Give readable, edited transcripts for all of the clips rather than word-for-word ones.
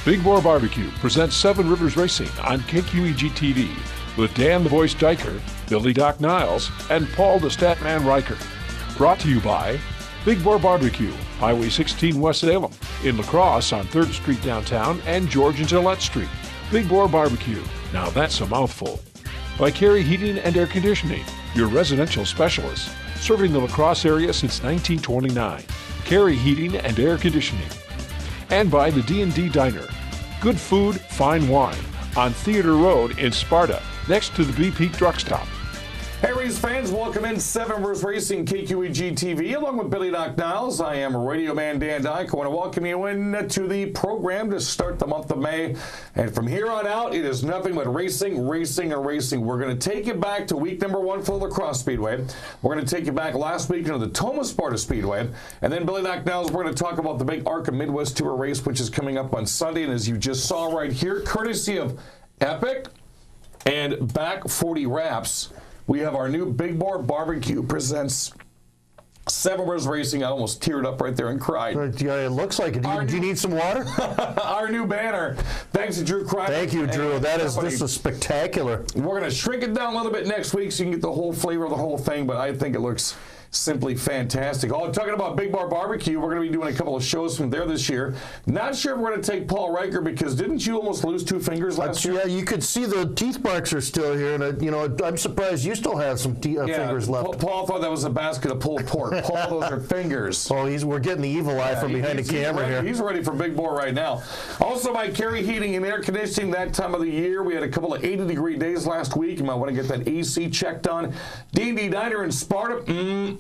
Big Boar Barbecue presents Seven Rivers Racing on KQEG-TV with Dan the Voice Diker, Billy Doc Niles, and Paul the Statman Riker. Brought to you by Big Boar Barbecue, Highway 16 West Salem, in La Crosse on 3rd Street downtown and George and Gillette Street. Big Boar Barbecue, now that's a mouthful. By Carey Heating and Air Conditioning, your residential specialist, serving the La Crosse area since 1929. Carey Heating and Air Conditioning. And by the D&D Diner. Good food, fine wine. On Theater Road in Sparta, next to the BP Truck Stop. Hey, race fans, welcome in Seven Rivers Racing KQEG-TV. Along with Billy Doc Niles, I am Radio Man Dan Dyke. I want to welcome you in to the program to start the month of May. And from here on out, it is nothing but racing, racing, and racing. We're going to take you back to week number 1 for the Crosse Speedway. We're going to take you back last week into the Tomah Sparta Speedway. And then Billy Doc Niles, we're going to talk about the big ARCA Midwest Tour race, which is coming up on Sunday. And as you just saw right here, courtesy of Epic and Back 40 Wraps, we have our new Big Boar Barbecue presents Seven Rivers Racing. I almost teared up right there and cried. Yeah, it looks like it. Do you need some water? Our new banner. Thanks to Drew Crider. Thank you, Drew. This is spectacular. We're going to shrink it down a little bit next week so you can get the whole flavor of the whole thing, but I think it looks simply fantastic. Oh, talking about Big Boar Barbecue, we're going to be doing a couple of shows from there this year. Not sure if we're going to take Paul Riker, because didn't you almost lose 2 fingers last year? Yeah, you could see the teeth marks are still here, and I'm surprised you still have some fingers left. Paul thought that was a basket of pulled pork. Paul, those are fingers. Oh, we're getting the evil eye from behind the camera here. He's ready for Big Boar right now. Also by Carey Heating and Air Conditioning, that time of the year. We had a couple of 80-degree days last week. You might want to get that AC checked on. D&D Diner in Sparta.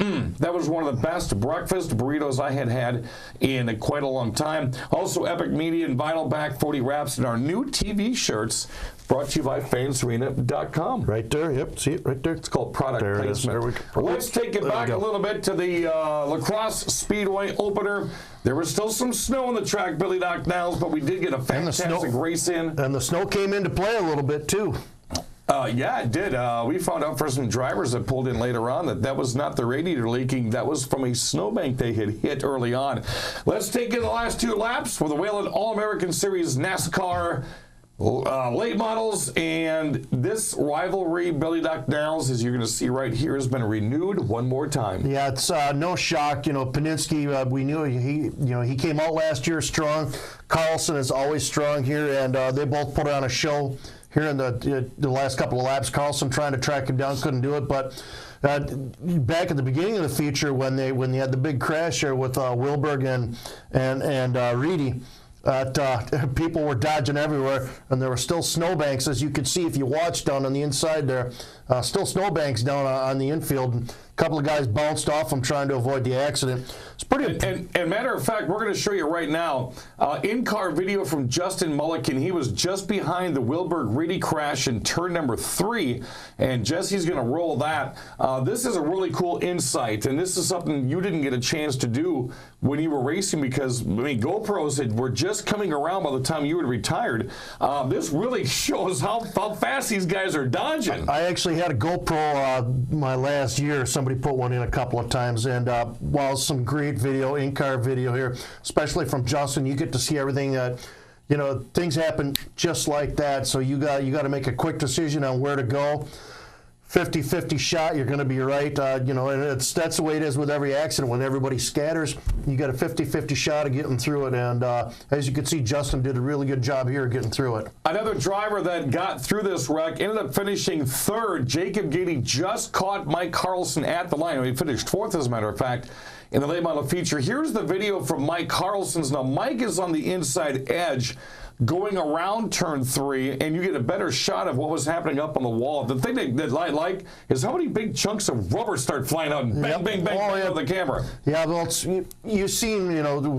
That was one of the best breakfast burritos I had in quite a long time. Also, Epic Media and Vinyl Back 40 Wraps and our new TV shirts brought to you by fansarena.com. Right there, yep, see it right there. It's called product placement. Let's take it back a little bit to the La Crosse Speedway opener. There was still some snow on the track, Billy Doc Niles, but we did get a fantastic race in. And the snow came into play a little bit, too. Yeah, it did. We found out for some drivers that pulled in later on that was not the radiator leaking. That was from a snowbank they had hit early on. Let's take in the last 2 laps for the Whelen All-American Series NASCAR late models. And this rivalry, Billy Doc Niles, as you're going to see right here, has been renewed one more time. Yeah, it's no shock. Paninsky, we knew he came out last year strong. Carlson is always strong here, and they both put on a show here in the last couple of laps. Carlson trying to track him down, couldn't do it. But back at the beginning of the feature, when they had the big crash here with Wilberg and Reedy, people were dodging everywhere, and there were still snowbanks, as you could see if you watched down on the inside there. Still snowbanks down on the infield. And a couple of guys bounced off them trying to avoid the accident. It's pretty. And matter of fact, we're going to show you right now in-car video from Justin Mulliken. He was just behind the Wilberg-Reedy crash in turn number 3, and Jesse's going to roll that. This is a really cool insight, and this is something you didn't get a chance to do when you were racing, because GoPros were just coming around by the time you had retired. This really shows how fast these guys are dodging. I actually had a GoPro my last year. Somebody put one in a couple of times, and while some great video, in-car video here, especially from Justin, you get to see everything that, things happen just like that. So you got to make a quick decision on where to go. 50-50 shot, you're going to be right. And that's the way it is with every accident. When everybody scatters, you got a 50-50 shot of getting through it. And as you can see, Justin did a really good job here getting through it. Another driver that got through this wreck ended up finishing 3rd. Jacob Gady just caught Mike Carlson at the line. He finished 4th, as a matter of fact, in the late model feature. Here's the video from Mike Carlson's. Now, Mike is on the inside edge going around turn 3, and you get a better shot of what was happening up on the wall. The thing that I like is how many big chunks of rubber start flying out and bang, bang, bang, bang on the camera. Yeah, well, you've seen,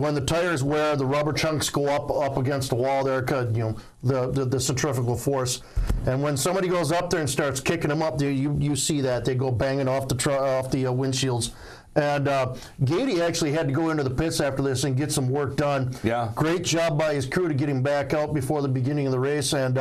when the tires wear, the rubber chunks go up against the wall there, the centrifugal force. And when somebody goes up there and starts kicking them up, you see that. They go banging off the windshields. And Gady actually had to go into the pits after this and get some work done. Yeah. Great job by his crew to get him back out before the beginning of the race, and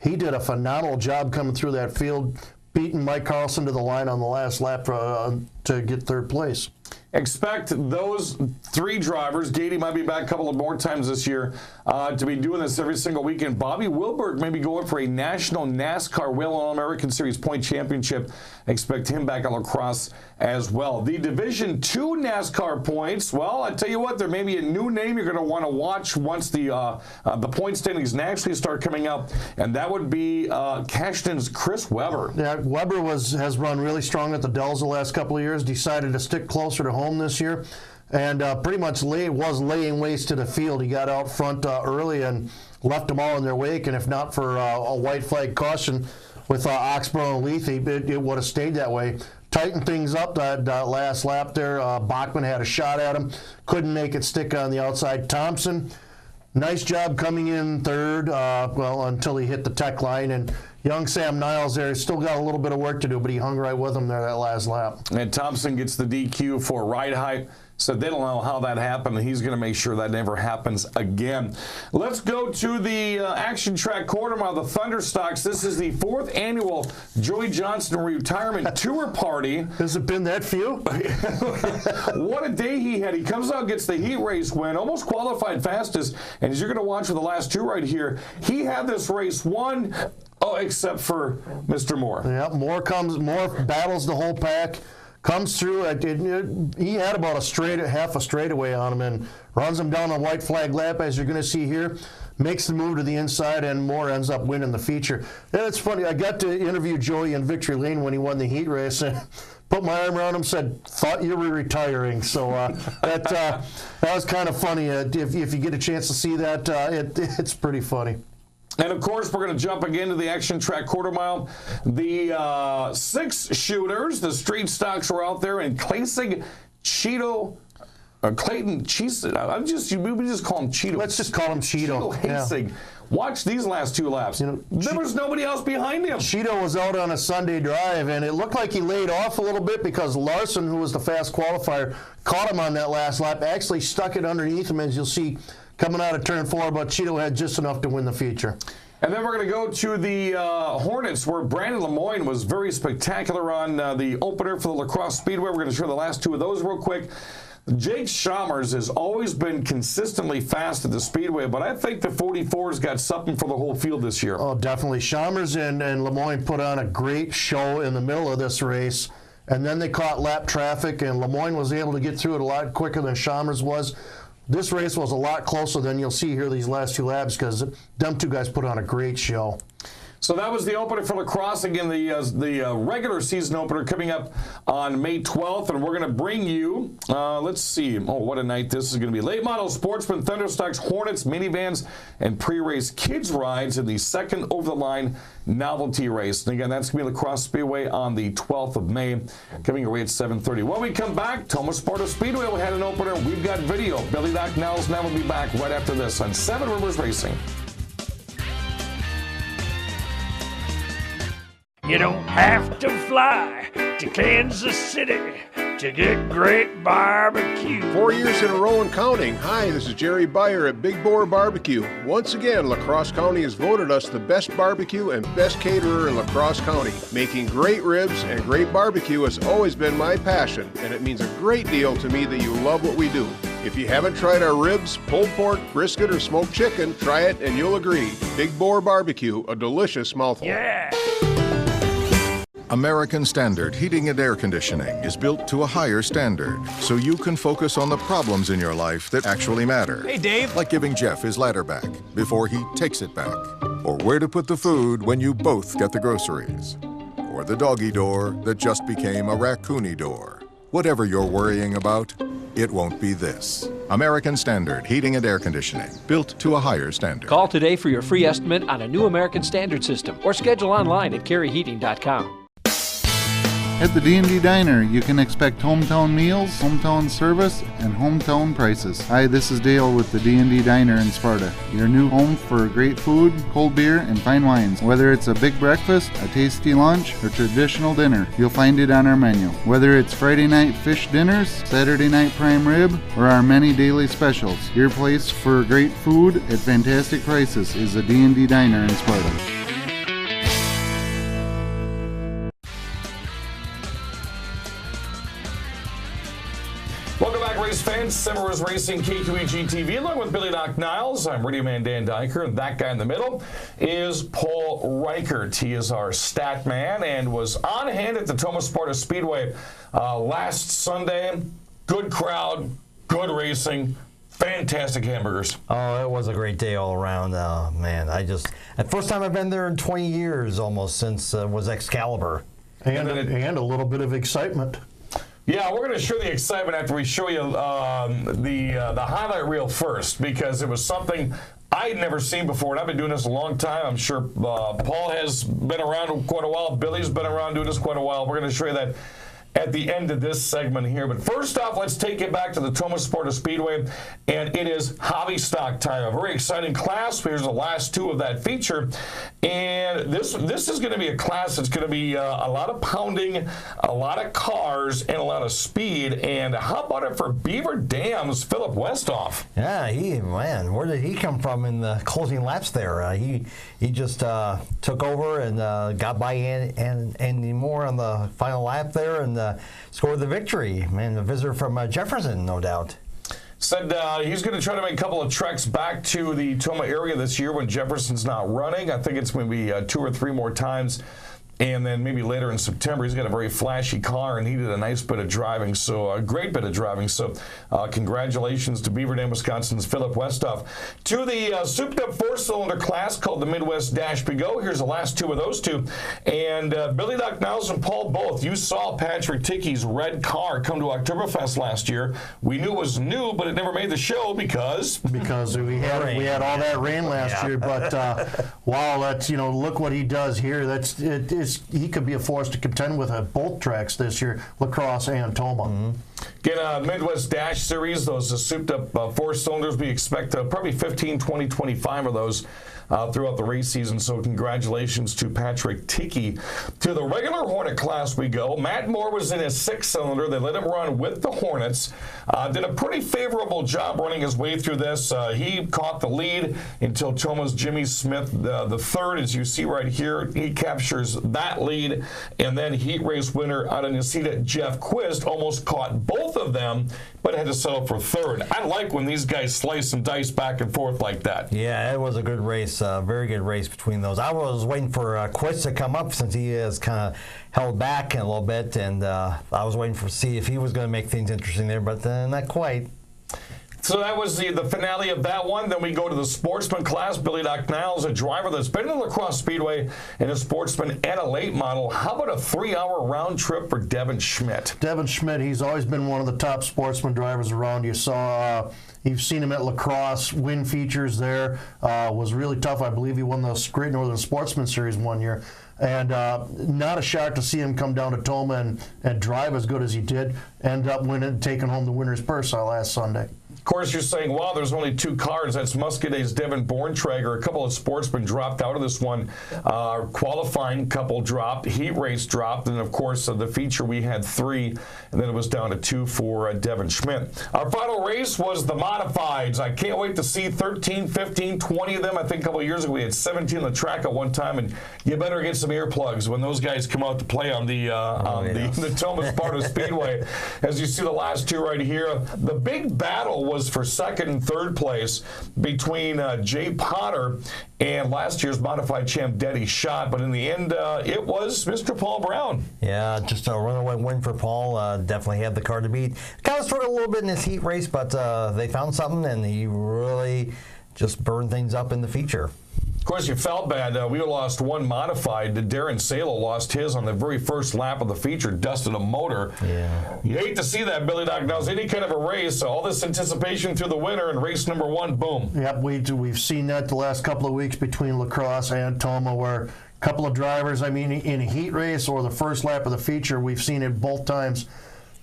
he did a phenomenal job coming through that field, beating Mike Carlson to the line on the last lap to get 3rd place. expect those 3 drivers, Gady might be back a couple of more times this year, to be doing this every single weekend. Bobby Wilbert may be going for a national NASCAR Whelen All-American Series point championship. Expect him back on La Crosse as well. The Division II NASCAR points, well, I tell you what, there may be a new name you're going to want to watch once the point standings actually start coming up, and that would be Cashton's Chris Webber. Yeah, Webber has run really strong at the Dells the last couple of years, decided to stick closer to home this year, and pretty much was laying waste to the field. He got out front early and left them all in their wake, and if not for a white flag caution with Oxborough and Leith, it would have stayed that way. Tightened things up that last lap there. Bachman had a shot at him, couldn't make it stick on the outside. Thompson, nice job coming in third, well, until he hit the tech line. And young Sam Niles there still got a little bit of work to do, but he hung right with him there that last lap. And Thompson gets the DQ for ride height. So they don't know how that happened, and he's going to make sure that never happens again. Let's go to the Action Track Quarter Mile, the Thunderstocks. This is the 4th annual Joey Johnson Retirement Tour Party. Has it been that few? What a day he had. He comes out, gets the heat race win, almost qualified fastest. And as you're going to watch for the last 2 right here, he had this race won, except for Mr. Moore. Yeah, Moore battles the whole pack. Comes through, he had about half a straightaway on him and runs him down a white flag lap, as you're going to see here. Makes the move to the inside, and Moore ends up winning the feature. And it's funny, I got to interview Joey in Victory Lane when he won the heat race, and put my arm around him, said, "Thought you were retiring." So that was kind of funny. If you get a chance to see that, it's pretty funny. And, of course, we're going to jump again to the Action Track Quarter Mile. The 6 shooters, the street stocks are out there, and Clayton Cheeto. We just call him Cheeto. Let's just call him Cheeto. Hasig. Yeah. Watch these last 2 laps. There was nobody else behind him. Cheeto was out on a Sunday drive, and it looked like he laid off a little bit because Larson, who was the fast qualifier, caught him on that last lap, actually stuck it underneath him, as you'll see coming out of turn 4, but Cheeto had just enough to win the feature. And then we're going to go to the Hornets, where Brandon Lemoyne was very spectacular on the opener for the La Crosse Speedway. We're going to show the last 2 of those real quick. Jake Chalmers has always been consistently fast at the Speedway, but I think the 44's got something for the whole field this year. Oh, definitely. Chalmers and Lemoyne put on a great show in the middle of this race, and then they caught lap traffic, and Lemoyne was able to get through it a lot quicker than Chalmers was. This race was a lot closer than you'll see here these last 2 laps, because them 2 guys put on a great show. So that was the opener for La Crosse. Again, the regular season opener coming up on May 12th, and we're going to bring you, let's see, what a night this is going to be. Late model sportsmen, Thunderstocks, Hornets, minivans, and pre-race kids rides in the 2nd over-the-line novelty race. And again, that's going to be La Crosse Speedway on the 12th of May, coming away at 7:30. When we come back, Tomah Sparta Speedway, we had an opener. We've got video. Billy Doc Niles now will be back right after this on 7 Rivers Racing. You don't have to fly to Kansas City to get great barbecue. 4 years in a row and counting. Hi, this is Jerry Beyer at Big Boar Barbecue. Once again, La Crosse County has voted us the best barbecue and best caterer in La Crosse County. Making great ribs and great barbecue has always been my passion, and it means a great deal to me that you love what we do. If you haven't tried our ribs, pulled pork, brisket, or smoked chicken, try it and you'll agree. Big Boar Barbecue, a delicious mouthful. Yeah! American Standard Heating and Air Conditioning is built to a higher standard, so you can focus on the problems in your life that actually matter. Hey, Dave. Like giving Jeff his ladder back before he takes it back. Or where to put the food when you both get the groceries. Or the doggy door that just became a raccoony door. Whatever you're worrying about, it won't be this. American Standard Heating and Air Conditioning, built to a higher standard. Call today for your free estimate on a new American Standard system, or schedule online at careyheating.com. At the D&D Diner, you can expect hometown meals, hometown service, and hometown prices. Hi, this is Dale with the D&D Diner in Sparta, your new home for great food, cold beer, and fine wines. Whether it's a big breakfast, a tasty lunch, or traditional dinner, you'll find it on our menu. Whether it's Friday night fish dinners, Saturday night prime rib, or our many daily specials, your place for great food at fantastic prices is the D&D Diner in Sparta. again. 7 Rivers Racing, KQEG TV, along with Billy Doc Niles. I'm Radio Man Dan Diker, and that guy in the middle is Paul Reichert. He is our stat man and was on hand at the Tomah Sparta Speedway last Sunday. Good crowd, good racing, fantastic hamburgers. Oh, it was a great day all around. Man, the first time I've been there in 20 years almost since was Excalibur. And a little bit of excitement. Yeah, we're going to show the excitement after we show you the highlight reel first, because it was something I had never seen before, and I've been doing this a long time. I'm sure Paul has been around quite a while. Billy's been around doing this quite a while. We're going to show you that at the end of this segment here. But first off, let's take it back to the Tomah Sparta Speedway, and it is hobby stock time. A very exciting class. Here's the last two of that feature, and this is going to be a class that's going to be a lot of pounding, a lot of cars, and a lot of speed. And how about it for Beaver Dam's Philip Westhoff? Yeah, where did he come from in the closing laps there? He just took over and got by Andy Moore on the final lap there and scored the victory. Man, a visitor from Jefferson, no doubt. Said he's going to try to make a couple of treks back to the Tomah area this year when Jefferson's not running. I think it's going to be 2 or 3 more times. And then maybe later in September, he's got a very flashy car, and he did a nice bit of driving, so a great bit of driving. So congratulations to Beaver Dam, Wisconsin's Philip Westhoff. To the souped-up 4-cylinder class called the Midwest Dash Go. Here's the last two of those two. And Billy Doc Niles and Paul both, you saw Patrick Tickey's red car come to Oktoberfest last year. We knew it was new, but it never made the show because we had all that rain last year. But wow, that's look what he does here. He could be a force to contend with at both tracks this year, La Crosse and Tomah. Mm-hmm. Get a Midwest Dash Series, those souped-up 4 cylinders. We expect probably 15, 20, 25 of those throughout the race season. So congratulations to Patrick Tickey. To the regular Hornet class we go. Matt Moore was in his 6-cylinder. They let him run with the Hornets. Did a pretty favorable job running his way through this. He caught the lead until Tomah's Jimmy Smith, the third, as you see right here. He captures that lead. And then heat race winner out of Nisita, Jeff Quist, almost caught both of them, but had to settle for third. I like when these guys slice and dice back and forth like that. Yeah, it was a good race. Very good race between those. I was waiting for Quist to come up since he is kind of held back a little bit, and I was waiting to see if he was going to make things interesting there, but not quite. So that was the finale of that one. Then we go to the sportsman class. Billy Doc Niles, a driver that's been in the Crosse Speedway and a sportsman and a late model. How about a 3-hour round trip for Devin Schmidt? Devin Schmidt, he's always been one of the top sportsman drivers around. You've seen him at La Crosse, win features there. Was really tough. I believe he won the Great Northern Sportsman Series one year. And not a shock to see him come down to Tomah and drive as good as he did. End up taking home the winner's purse last Sunday. Of course, you're saying, wow, there's only 2 cars. That's Muscadet's Devin Borntrager. A couple of sportsmen dropped out of this one. Qualifying couple dropped. Heat race dropped. And, of course, the feature we had 3, and then it was down to 2 for Devin Schmidt. Our final race was the Modifieds. I can't wait to see 13, 15, 20 of them. I think a couple of years ago we had 17 on the track at one time, and you better get some earplugs when those guys come out to play on the Tomah Sparta Speedway. As you see the last 2 right here, the big battle was for 2nd and 3rd place between Jay Potter and last year's modified champ Daddy Schott, but in the end it was Mr. Paul Brown. Yeah, just a runaway win for Paul. Definitely had the car to beat. Kind of struggled a little bit in his heat race, but they found something, and he really just burned things up in the feature. Of course, you felt bad. We lost one modified. Darren Salo lost his on the very first lap of the feature, dusted a motor. Yeah. You hate to see that, Billy Doc. Now, any kind of a race, all this anticipation through the winter, and race number 1, boom. Yep, we've seen that the last couple of weeks between La Crosse and Tomah, where a couple of drivers, in a heat race or the first lap of the feature, we've seen it both times.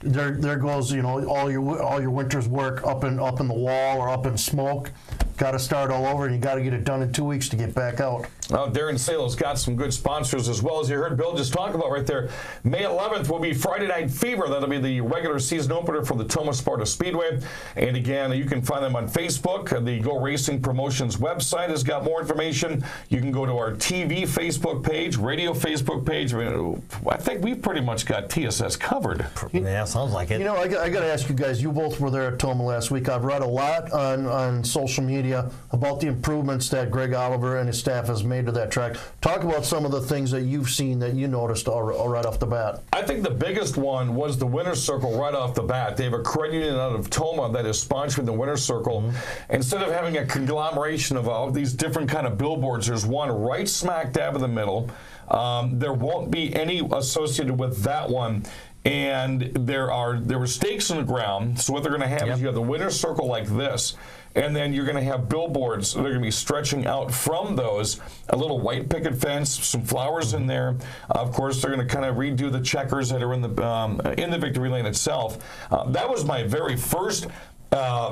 There goes all your winter's work up in the wall or up in smoke. got to start all over, and you got to get it done in 2 weeks to get back out. Darren Salo's got some good sponsors as well, as you heard Bill just talk about right there. May 11th will be Friday Night Fever. That'll be the regular season opener for the Tomah Sparta Speedway. And again, you can find them on Facebook. The Go Racing Promotions website has got more information. You can go to our TV Facebook page, radio Facebook page. I think we've pretty much got TSS covered. Yeah, sounds like it. You know, I got to ask you guys, you both were there at Tomah last week. I've read a lot on social media about the improvements that Greg Oliver and his staff has made to that track. Talk about some of the things that you've seen that you noticed right off the bat. I think the biggest one was the winner's circle right off the bat. They have a credit union out of Tomah that is sponsoring the winner's circle. Mm-hmm. Instead of having a conglomeration of all these different kind of billboards, there's one right smack dab in the middle. There won't be any associated with that one. And there were stakes in the ground. So what they're going to have is you have the winner's circle like this. And then you're going to have billboards that are going to be stretching out from those, a little white picket fence, some flowers in there. Of course, they're going to kind of redo the checkers that are in the victory lane itself. That was my very first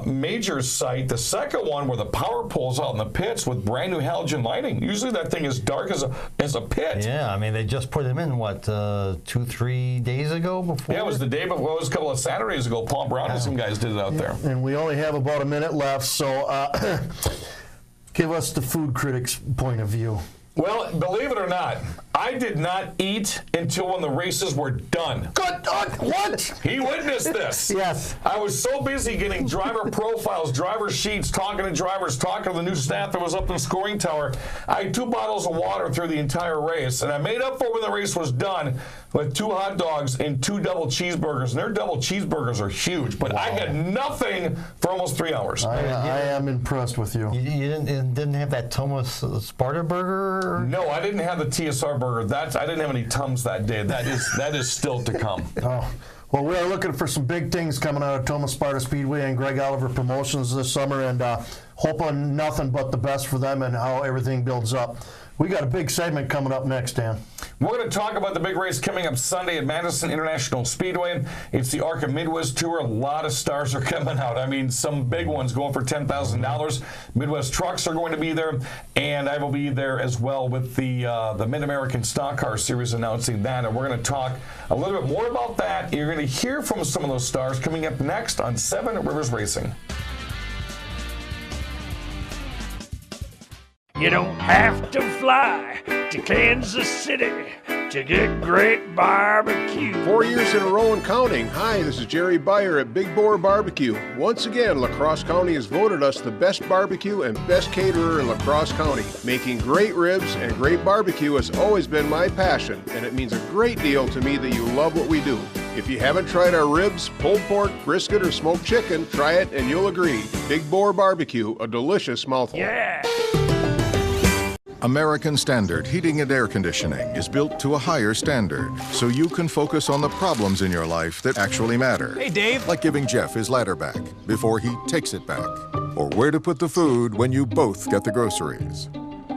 major site. The second one were the power poles out in the pits with brand new halogen lighting. Usually that thing is dark as a pit. Yeah, I mean, they just put them in, what, 2-3 days ago before? Yeah, it was the day before. It was a couple of Saturdays ago. Paul Brown and some guys did it out there. And we only have about a minute left, so give us the food critic's point of view. Well, believe it or not, I did not eat until when the races were done. Good. What? He witnessed this. Yes. I was so busy getting driver profiles, driver sheets, talking to drivers, talking to the new staff that was up in the scoring tower. I had 2 bottles of water through the entire race, and I made up for when the race was done with 2 hot dogs and 2 double cheeseburgers. And their double cheeseburgers are huge, but I had nothing for almost 3 hours. I am impressed with you. You didn't have that Tomah Sparta burger? No, I didn't have the TSR burger. I didn't have any Tums that day. That is still to come. Oh. Well, we are looking for some big things coming out of Tomah Sparta Speedway and Greg Oliver Promotions this summer, and hoping nothing but the best for them and how everything builds up. We got a big segment coming up next, Dan. We're going to talk about the big race coming up Sunday at Madison International Speedway. It's the ARCA Midwest Tour. A lot of stars are coming out. I mean, some big ones going for $10,000. Midwest Trucks are going to be there, and I will be there as well with the Mid-American Stock Car Series announcing that. And we're going to talk a little bit more about that. You're going to hear from some of those stars coming up next on 7 Rivers Racing. You don't have to fly to Kansas City to get great barbecue. 4 years in a row and counting. Hi, this is Jerry Beyer at Big Boar Barbecue. Once again, La Crosse County has voted us the best barbecue and best caterer in La Crosse County. Making great ribs and great barbecue has always been my passion, and it means a great deal to me that you love what we do. If you haven't tried our ribs, pulled pork, brisket, or smoked chicken, try it and you'll agree. Big Boar Barbecue, a delicious mouthful. Yeah! American Standard Heating and Air Conditioning is built to a higher standard, so you can focus on the problems in your life that actually matter. Hey, Dave. Like giving Jeff his ladder back before he takes it back. Or where to put the food when you both get the groceries.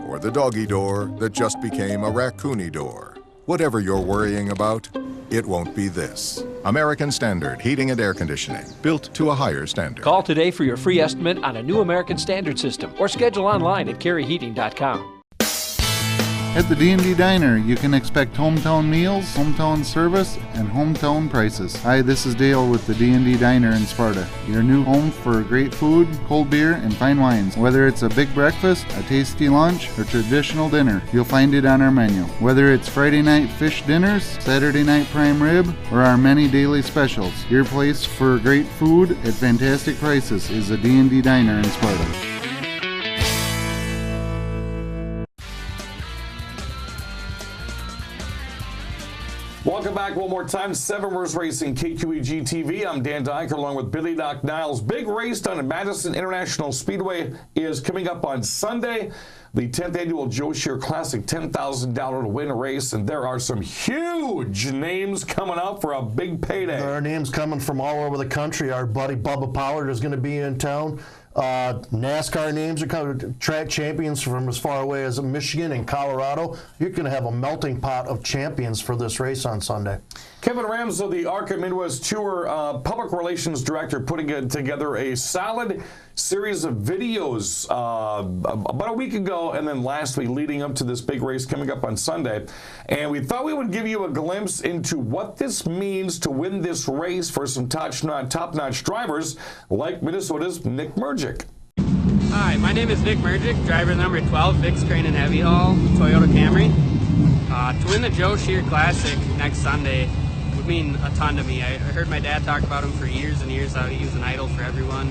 Or the doggy door that just became a raccoony door. Whatever you're worrying about, it won't be this. American Standard Heating and Air Conditioning, built to a higher standard. Call today for your free estimate on a new American Standard system or schedule online at careyheating.com. At the D&D Diner, you can expect hometown meals, hometown service, and hometown prices. Hi, this is Dale with the D&D Diner in Sparta, your new home for great food, cold beer, and fine wines. Whether it's a big breakfast, a tasty lunch, or traditional dinner, you'll find it on our menu. Whether it's Friday night fish dinners, Saturday night prime rib, or our many daily specials, your place for great food at fantastic prices is the D&D Diner in Sparta. Welcome back one more time. 7 Rivers Racing, KQEG TV. I'm Dan Dyker along with Billy Doc Niles. Big race down at Madison International Speedway is coming up on Sunday. The 10th annual Joe Shear Classic, $10,000 to win a race, and there are some huge names coming out for a big payday. There are names coming from all over the country. Our buddy Bubba Pollard is going to be in town. NASCAR names are coming, track champions from as far away as Michigan and Colorado. You're going to have a melting pot of champions for this race on Sunday. Kevin Ramsell, the ARCA Midwest Tour Public Relations Director, putting together a solid series of videos about a week ago and then last week leading up to this big race coming up on Sunday. And we thought we would give you a glimpse into what this means to win this race for some top-notch drivers like Minnesota's Nick Mergic. Hi, my name is Nick Mergic, driver number 12, Vic's Crane and Heavy Haul, Toyota Camry. To win the Joe Shear Classic next Sunday would mean a ton to me. I heard my dad talk about him for years and years, how he was an idol for everyone.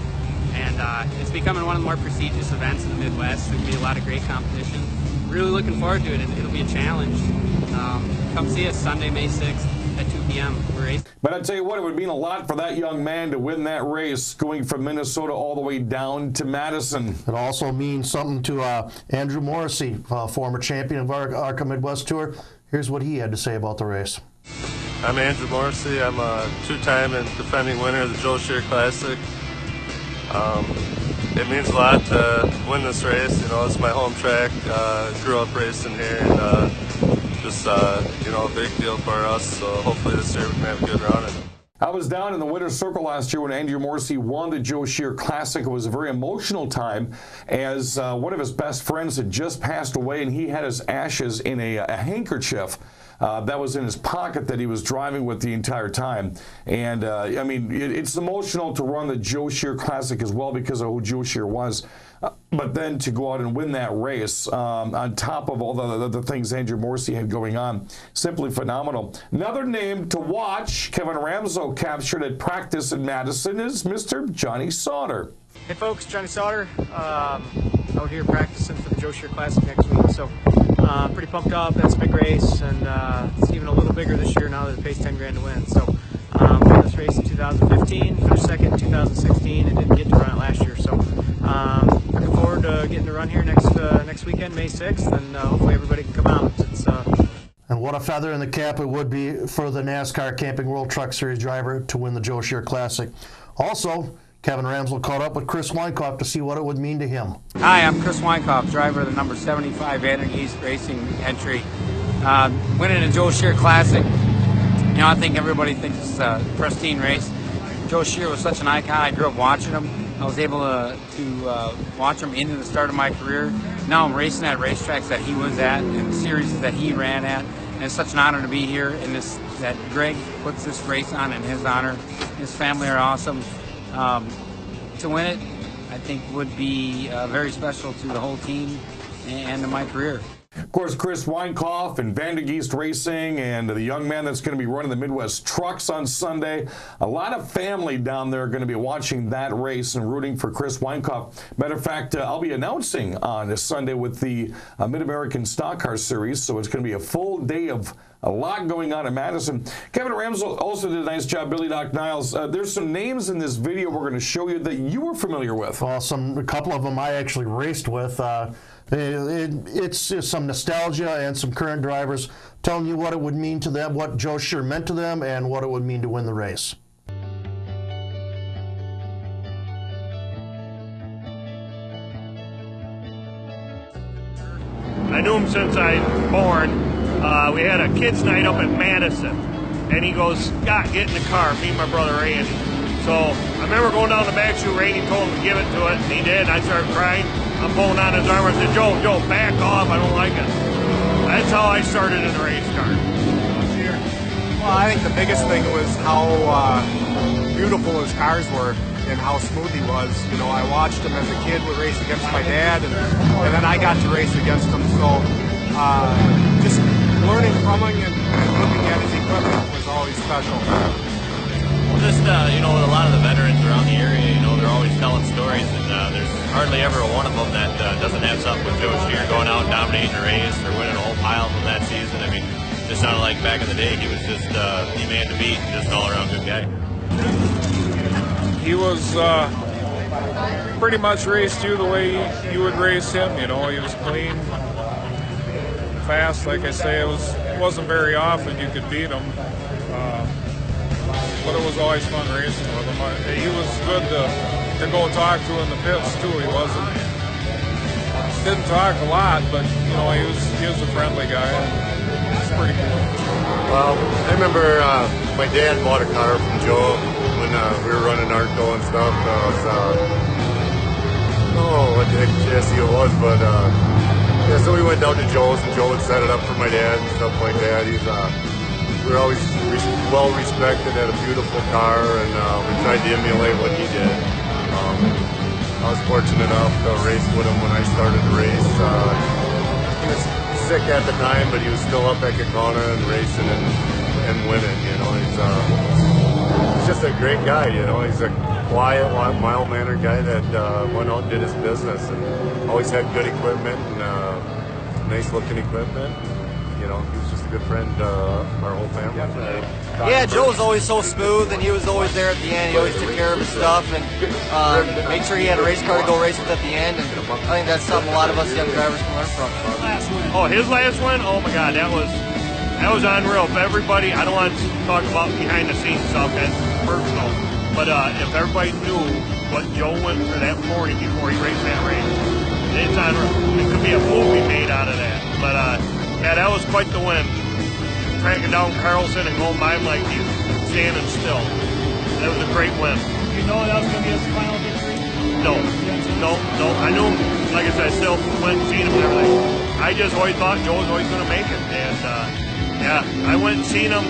And it's becoming one of the more prestigious events in the Midwest. There'll be a lot of great competition. Really looking forward to it. It'll be a challenge. Come see us Sunday, May 6th at 2 p.m. race. But I tell you what, it would mean a lot for that young man to win that race, going from Minnesota all the way down to Madison. It also means something to Andrew Morrissey, former champion of our ARCA Midwest Tour. Here's what he had to say about the race. I'm Andrew Morrissey. I'm a two-time and defending winner of the Joe Shear Classic. It means a lot to win this race. You know, it's my home track. Grew up racing here, and just you know, a big deal for us. So hopefully this year we can have a good run. I was down in the winner's circle last year when Andrew Morrissey won the Joe Shear Classic. It was a very emotional time as one of his best friends had just passed away, and he had his ashes in a handkerchief. That was in his pocket that he was driving with the entire time. And, I mean, it's emotional to run the Joe Shear Classic as well because of who Joe Shear was. But then to go out and win that race on top of all the things Andrew Morrissey had going on, simply phenomenal. Another name to watch, Kevin Ramsell captured at practice in Madison, is Mr. Johnny Sauter. Hey folks, Johnny Sauter, out here practicing for the Joe Shear Classic next week. So pretty pumped up. That's a big race, and it's even a little bigger this year now that it pays 10 grand to win. So won this race in 2015, finished second in 2016, and didn't get to run it last year. So looking forward to getting to run here next weekend, May 6th, and hopefully everybody can come out. And what a feather in the cap it would be for the NASCAR Camping World Truck Series driver to win the Joe Shear Classic. Also, Kevin Ramsell caught up with Chris Weinkoff to see what it would mean to him. Hi, I'm Chris Weinkoff, driver of the number 75 Vanderg East Racing entry. Winning the Joe Shear Classic, you know, I think everybody thinks it's a pristine race. Joe Shear was such an icon. I grew up watching him. I was able to watch him into the start of my career. Now I'm racing at racetracks that he was at and series that he ran at. And it's such an honor to be here. And that Greg puts this race on in his honor. His family are awesome. To win it, I think would be very special to the whole team and to my career. Of course, Chris Weinkoff and Vanderg East Racing and the young man that's going to be running the Midwest Trucks on Sunday. A lot of family down there are going to be watching that race and rooting for Chris Weinkoff. Matter of fact, I'll be announcing on this Sunday with the Mid-American Stock Car Series, so it's going to be a full day of a lot going on in Madison. Kevin Ramsell also did a nice job. Billy Doc Niles. There's some names in this video we're going to show you that you were familiar with. Well, a couple of them I actually raced with. It's just some nostalgia and some current drivers telling you what it would mean to them, what Joe Shear meant to them, and what it would mean to win the race. I knew him since I was born. We had a kids' night up in Madison, and he goes, "Scott, get in the car, me and my brother Randy." So I remember going down the back chute. Randy told him to give it to it, and he did. And I started crying. I'm pulling on his arm. I said, Joe, back off. I don't like it. That's how I started in the race car. Well, I think the biggest thing was how beautiful his cars were and how smooth he was. You know, I watched him as a kid would race against my dad, and then I got to race against him. So just learning from him and looking at his equipment was always special. Well, just, you know, with a lot of the veterans around the area, you know, they're always telling stories, and there's hardly ever one of them that doesn't have something with Joe Shear going out and dominating a race or winning a whole pile from that season. I mean, just sounded like back in the day he was just the man to beat and just an all-around good guy. He was pretty much raced you the way you would race him. You know, he was clean, fast. Like I say, it wasn't very often you could beat him. But it was always fun racing with him. He was good to go talk to in the pits too. He didn't talk a lot, but you know, he was a friendly guy. It's pretty cool. Well, I remember my dad bought a car from Joe when we were running Arco and stuff. know what the heck chassis it was, but yeah, so we went down to Joe's, and Joe would set it up for my dad and stuff like that. We were always well respected, had a beautiful car, and we tried to emulate what he did. I was fortunate enough to race with him when I started to race. He was sick at the time, but he was still up at Kakona and racing and winning. You know, he's just a great guy. You know, he's a quiet, mild-mannered guy that went out and did his business and always had good equipment and nice-looking equipment. You know, he was just a good friend to our whole family. Yeah, Joe was always so smooth, and he was always there at the end. He always took care of his stuff and made sure he had a race car to go race with at the end. And I think that's something a lot of us young drivers can learn from. Oh, his last one? Oh my God, that was unreal. If everybody, I don't want to talk about behind the scenes stuff, that's personal. But if everybody knew what Joe went through that morning before he raced that race, it's unreal. It could be a movie made out of that. But yeah, that was quite the win. Tracking down Carlson and going by him like he's standing still. That was a great win. You know that was going to be his final victory? No. I knew him. Like I said, I still went and seen him and everything. I just always thought Joe was always going to make it. And yeah, I went and seen him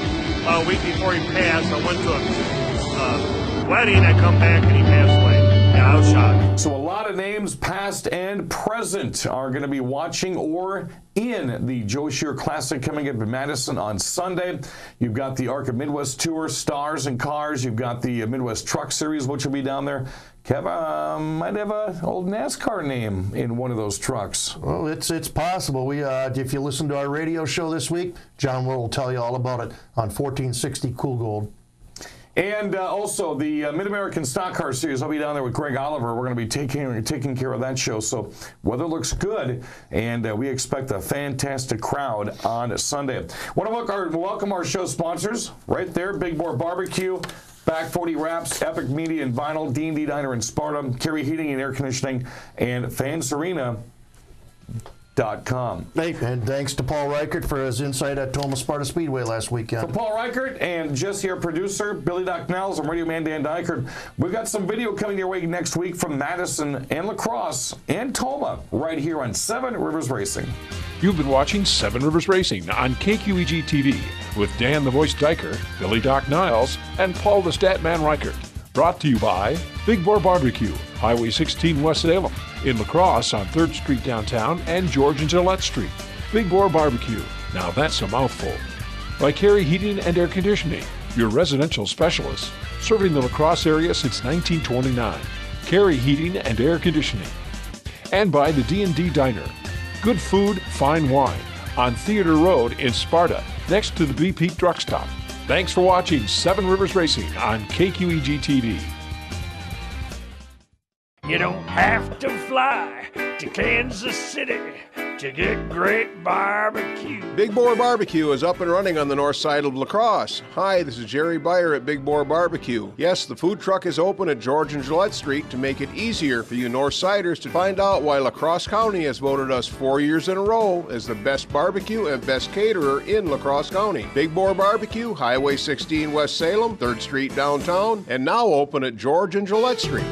a week before he passed. I went to a wedding. I come back and he passed away. Yeah, I was shocked. So a lot of names, past and present, are going to be watching or in the Joe Shear Classic coming up in Madison on Sunday. You've got the ARCA Midwest Tour, Stars and Cars. You've got the Midwest Truck Series, which will be down there. Kevin might have an old NASCAR name in one of those trucks. Well, it's possible. If you listen to our radio show this week, John will tell you all about it on 1460 Cool Gold. And also the Mid-American Stock Car Series. I'll be down there with Greg Oliver. We're going to be taking care of that show. So weather looks good, and we expect a fantastic crowd on Sunday. Want to welcome our show sponsors right there: Big Boar Barbecue, Back 40 Wraps, Epic Media and Vinyl, D&D Diner in Sparta, Kerry Heating and Air Conditioning, and FansArena.com. And thanks to Paul Reichert for his insight at Tomah Sparta Speedway last weekend. For Paul Reichert and Jesse, our producer, Billy Doc Niles, and Radio Man Dan Dykert, we've got some video coming your way next week from Madison and La Crosse and Tomah right here on 7 Rivers Racing. You've been watching 7 Rivers Racing on KQEG TV with Dan the Voice Dyker, Billy Doc Niles, and Paul the Statman Reichert. Brought to you by Big Boar Barbecue, Highway 16 West Salem, in La Crosse on 3rd Street downtown and George and Gillette Street. Big Boar Barbecue, now that's a mouthful. By Kerry Heating and Air Conditioning, your residential specialist, serving the La Crosse area since 1929. Kerry Heating and Air Conditioning. And by the D&D Diner, good food, fine wine, on Theater Road in Sparta, next to the BP Truck Stop. Thanks for watching 7 Rivers Racing on KQEG TV. You don't have to fly to Kansas City to get great barbecue. Big Boar Barbecue is up and running on the north side of La Crosse. Hi, this is Jerry Beyer at Big Boar Barbecue. Yes, the food truck is open at George and Gillette Street to make it easier for you North Siders to find out why La Crosse County has voted us 4 years in a row as the best barbecue and best caterer in La Crosse County. Big Boar Barbecue, Highway 16 West Salem, 3rd Street downtown, and now open at George and Gillette Street.